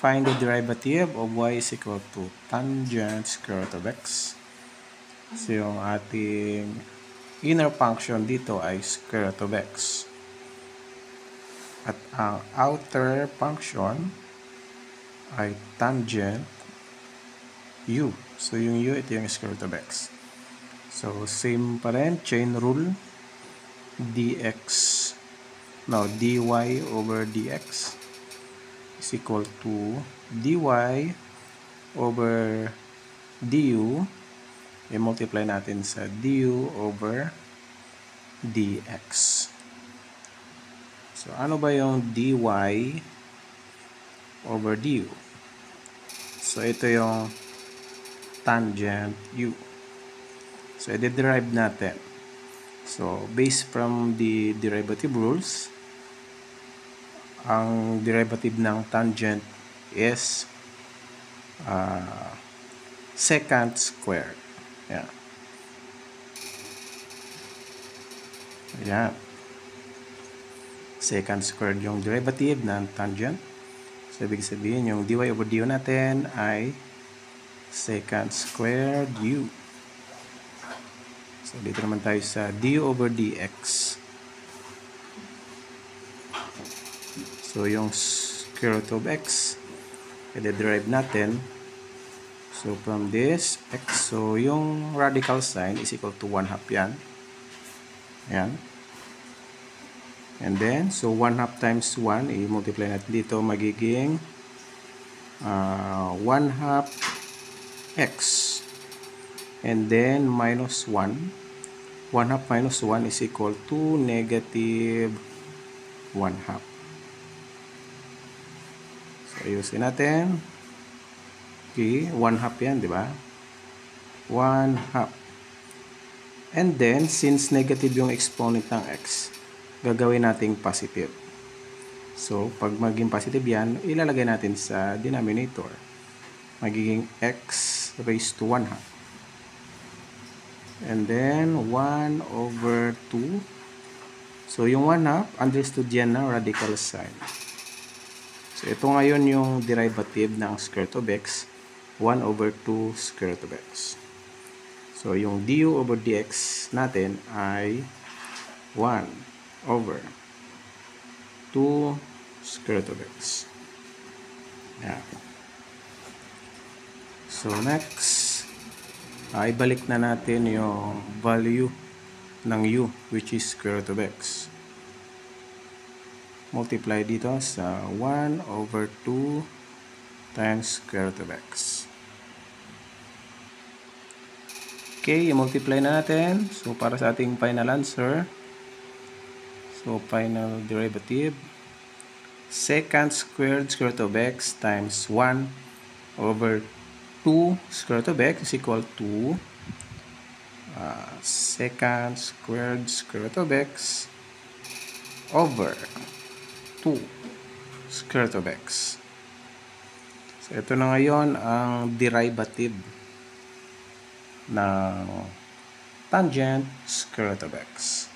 find the derivative of y is equal to tangent square root of x. So, yung ating inner function dito ay square root of x. At ang outer function ay tangent u. So, yung u, ito yung square root of x. So, same pa rin, chain rule, dy over dx is equal to dy over du, i-multiply natin sa du over dx. So, ano ba yung dy over du? So, ito yung tangent u. So, i-derive natin. So, based from the derivative rules, ang derivative ng tangent is secant squared. Ayan. Ayan. Secant squared yung derivative ng tangent. So, ibig sabihin, yung dy over du natin ay secant squared u. So, dito naman tayo sa du over dx. So, yung square root of x, i-derive natin. So, from this, x, so yung radical sign is equal to 1/2 yan. Ayan. And then, so 1/2 times 1, i-multiply natin dito, magiging 1/2 x. And then, minus 1. 1/2 minus 1 is equal to negative 1/2. So, ayusin natin. Okay, 1/2 yan, di ba? 1/2. And then, since negative yung exponent ng x, gagawin nating positive. So, pag maging positive yan, ilalagay natin sa denominator. Magiging x raised to 1/2. And then, 1 over 2. So, yung 1/2, understood yan na radical sign. So, ito ngayon yung derivative ng square root of x, 1 over 2 square root of x. So, yung du over dx natin ay 1 over 2 square root of x. Yeah. So, next, ibalik na natin yung value ng u, which is square root of x. Multiply dito sa 1 over 2 times square root of x. Okay, i-multiply na natin. So, para sa ating final answer, so, final derivative, secant squared square root of x times 1 over 2 square root of x is equal to secant squared square root of x over 2 square root of x. So, ito na ngayon ang derivative ng tangent square root of x.